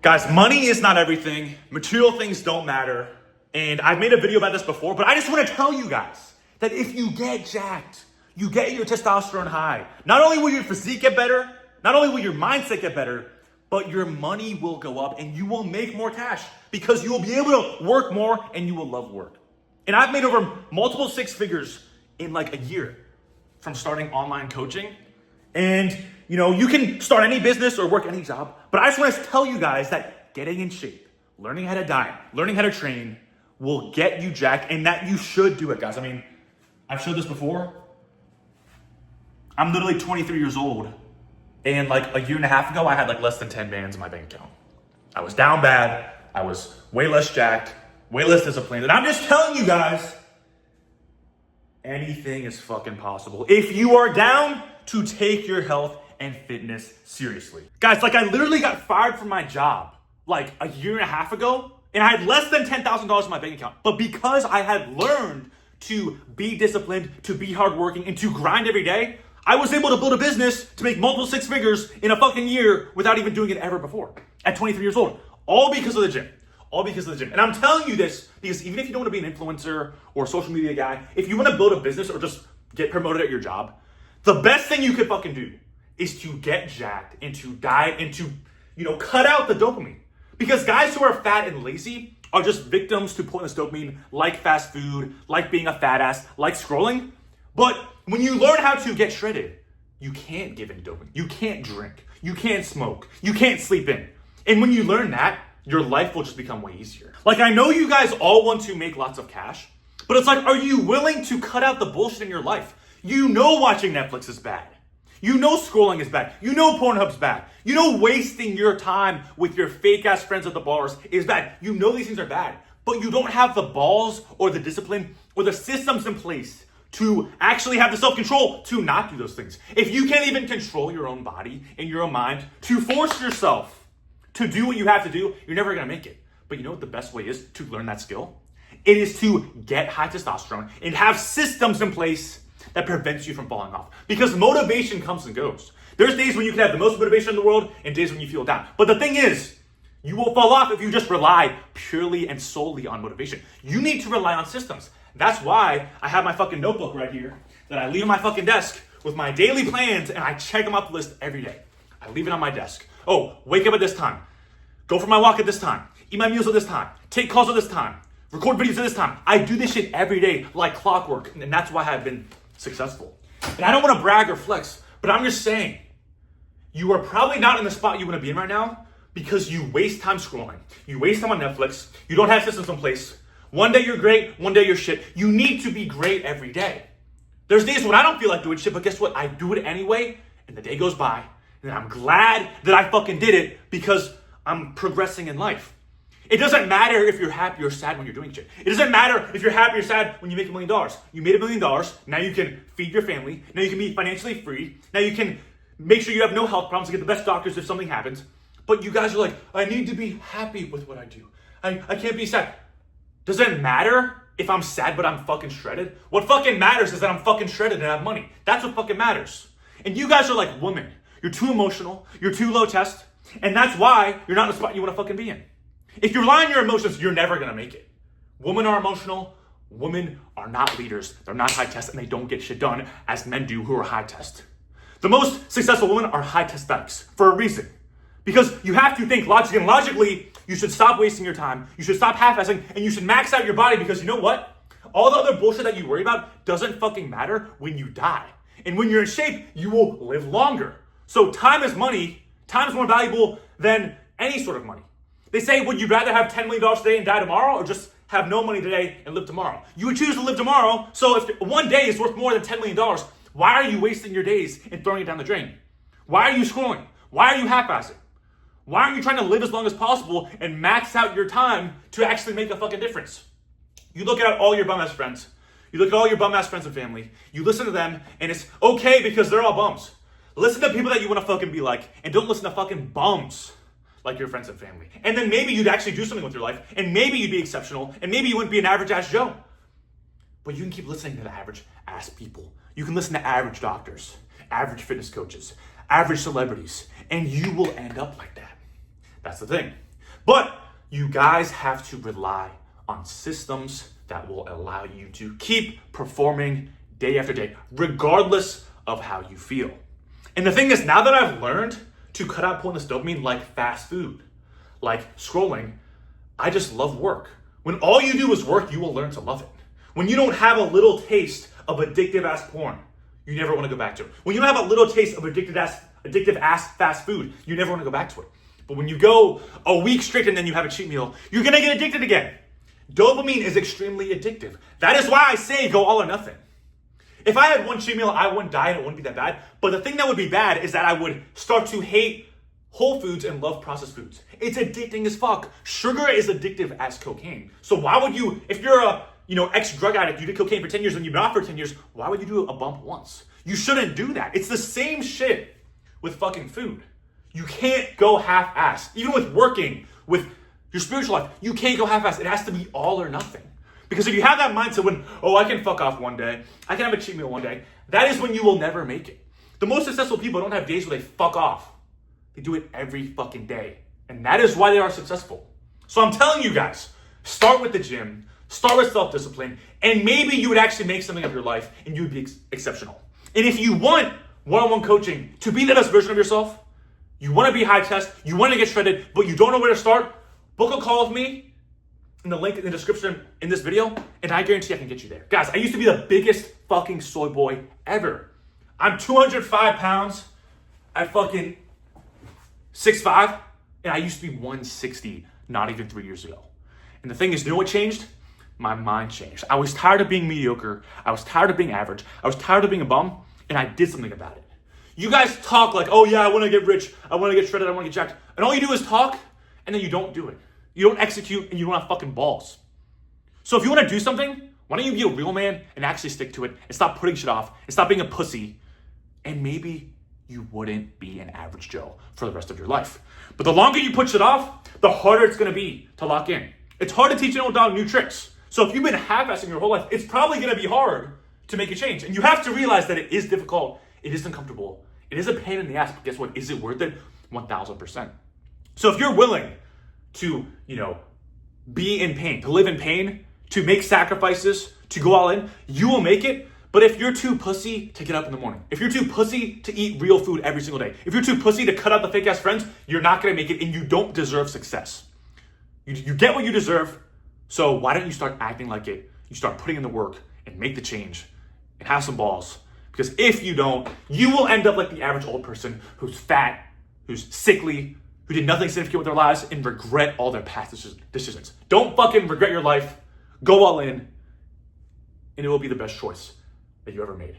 Guys, money is not everything. Material things don't matter. And I've made a video about this before, but I just want to tell you guys that if you get jacked, you get your testosterone high, not only will your physique get better, not only will your mindset get better, but your money will go up and you will make more cash because you will be able to work more and you will love work. And I've made over multiple six figures in like a year from starting online coaching. And you can start any business or work any job, but I just want to tell you guys that getting in shape, learning how to diet, learning how to train will get you jacked, and that you should do it, guys. I mean, I've showed this before. I'm literally 23 years old, and like a year and a half ago, I had like less than 10 bands in my bank account. I was down bad. I was way less jacked, way less disciplined, and I'm just telling you guys, anything is fucking possible if you are down to take your health and fitness seriously. Guys, like I literally got fired from my job like a year and a half ago, and I had less than $10,000 in my bank account. But because I had learned to be disciplined, to be hardworking, and to grind every day, I was able to build a business to make multiple six figures in a fucking year without even doing it ever before at 23 years old. All because of the gym. All because of the gym. And I'm telling you this because even if you don't want to be an influencer or a social media guy, if you want to build a business or just get promoted at your job, the best thing you could fucking do is to get jacked and to diet and to, cut out the dopamine. Because guys who are fat and lazy are just victims to pointless dopamine, like fast food, like being a fat ass, like scrolling. But when you learn how to get shredded, you can't give in dopamine. You can't drink. You can't smoke. You can't sleep in. And when you learn that, your life will just become way easier. Like, I know you guys all want to make lots of cash, but it's like, are you willing to cut out the bullshit in your life? You know watching Netflix is bad. You know scrolling is bad. You know Pornhub's bad. You know wasting your time with your fake ass friends at the bars is bad. You know these things are bad, but you don't have the balls or the discipline or the systems in place to actually have the self-control to not do those things. If you can't even control your own body and your own mind to force yourself to do what you have to do, you're never gonna make it. But you know what the best way is to learn that skill? It is to get high testosterone and have systems in place that prevents you from falling off. Because motivation comes and goes. There's days when you can have the most motivation in the world and days when you feel down. But the thing is, you will fall off if you just rely purely and solely on motivation. You need to rely on systems. That's why I have my fucking notebook right here that I leave on my fucking desk with my daily plans, and I check them off the list every day. I leave it on my desk. Oh, wake up at this time. Go for my walk at this time. Eat my meals at this time. Take calls at this time. Record videos at this time. I do this shit every day like clockwork, and that's why I've been successful. And I don't want to brag or flex, but I'm just saying, you are probably not in the spot you want to be in right now because you waste time scrolling. You waste time on Netflix. You don't have systems in place. One day you're great, one day you're shit. You need to be great every day. There's days when I don't feel like doing shit, but guess what? I do it anyway, and the day goes by, and I'm glad that I fucking did it because I'm progressing in life. It doesn't matter if you're happy or sad when you're doing shit. It doesn't matter if you're happy or sad when you make $1 million. You made $1 million, now you can feed your family, now you can be financially free, now you can make sure you have no health problems and get the best doctors if something happens. But you guys are like, I need to be happy with what I do. I can't be sad. Does it matter if I'm sad but I'm fucking shredded? What fucking matters is that I'm fucking shredded and I have money. That's what fucking matters. And you guys are like women. You're too emotional, you're too low test, and that's why you're not in the spot you want to fucking be in. If you rely on your emotions, you're never gonna make it. Women are emotional. Women are not leaders. They're not high test, and they don't get shit done as men do who are high test. The most successful women are high test backs for a reason. Because you have to think logically, and logically, you should stop wasting your time. You should stop half-assing, and you should max out your body because you know what? All the other bullshit that you worry about doesn't fucking matter when you die. And when you're in shape, you will live longer. So time is money. Time is more valuable than any sort of money. They say, would you rather have $10 million today and die tomorrow or just have no money today and live tomorrow? You would choose to live tomorrow. So if one day is worth more than $10 million, why are you wasting your days and throwing it down the drain? Why are you scrolling? Why are you half-assing? Why aren't you trying to live as long as possible and max out your time to actually make a fucking difference? You look at all your bum-ass friends. You look at all your bum-ass friends and family. You listen to them, and it's okay because they're all bums. Listen to people that you want to fucking be like, and don't listen to fucking bums like your friends and family. And then maybe you'd actually do something with your life, and maybe you'd be exceptional, and maybe you wouldn't be an average-ass Joe. But you can keep listening to the average-ass people. You can listen to average doctors, average fitness coaches, average celebrities, and you will end up like that. That's the thing. But you guys have to rely on systems that will allow you to keep performing day after day, regardless of how you feel. And the thing is, now that I've learned to cut out pulling this dopamine like fast food, like scrolling, I just love work. When all you do is work, you will learn to love it. When you don't have a little taste of addictive ass porn, you never want to go back to it. When you don't have a little taste of addictive ass fast food, you never want to go back to it. But when you go a week straight and then you have a cheat meal, you're gonna get addicted again. Dopamine is extremely addictive. That is why I say go all or nothing. If I had one cheat meal, I wouldn't die and it wouldn't be that bad. But the thing that would be bad is that I would start to hate whole foods and love processed foods. It's addicting as fuck. Sugar is addictive as cocaine. So why would you, if you're a ex-drug addict, you did cocaine for 10 years and you've been off for 10 years, why would you do a bump once? You shouldn't do that. It's the same shit with fucking food. You can't go half-assed. Even with working, with your spiritual life, you can't go half-assed. It has to be all or nothing. Because if you have that mindset when, I can fuck off one day, I can have a cheat meal one day, that is when you will never make it. The most successful people don't have days where they fuck off. They do it every fucking day. And that is why they are successful. So I'm telling you guys, start with the gym, start with self-discipline, and maybe you would actually make something of your life and you would be exceptional. And if you want one-on-one coaching to be the best version of yourself, you want to be high test, you want to get shredded, but you don't know where to start, book a call with me in the link in the description in this video, and I guarantee I can get you there. Guys, I used to be the biggest fucking soy boy ever. I'm 205 pounds at fucking 6'5", and I used to be 160 not even 3 years ago. And the thing is, you know what changed? My mind changed. I was tired of being mediocre. I was tired of being average. I was tired of being a bum, and I did something about it. You guys talk like, oh yeah, I want to get rich, I want to get shredded, I want to get jacked. And all you do is talk, and then you don't do it. You don't execute, and you don't have fucking balls. So if you want to do something, why don't you be a real man and actually stick to it, and stop putting shit off, and stop being a pussy, and maybe you wouldn't be an average Joe for the rest of your life. But the longer you put shit off, the harder it's going to be to lock in. It's hard to teach an old dog new tricks. So if you've been half-assing your whole life, it's probably going to be hard to make a change. And you have to realize that it is difficult, it is uncomfortable, it is a pain in the ass, but guess what? Is it worth it? 1000%. So if you're willing to, be in pain, to live in pain, to make sacrifices, to go all in, you will make it. But if you're too pussy to get up in the morning, if you're too pussy to eat real food every single day, if you're too pussy to cut out the fake ass friends, you're not going to make it, and you don't deserve success. You get what you deserve. So why don't you start acting like it? You start putting in the work and make the change and have some balls. Because if you don't, you will end up like the average old person who's fat, who's sickly, who did nothing significant with their lives and regret all their past decisions. Don't fucking regret your life. Go all in, and it will be the best choice that you ever made.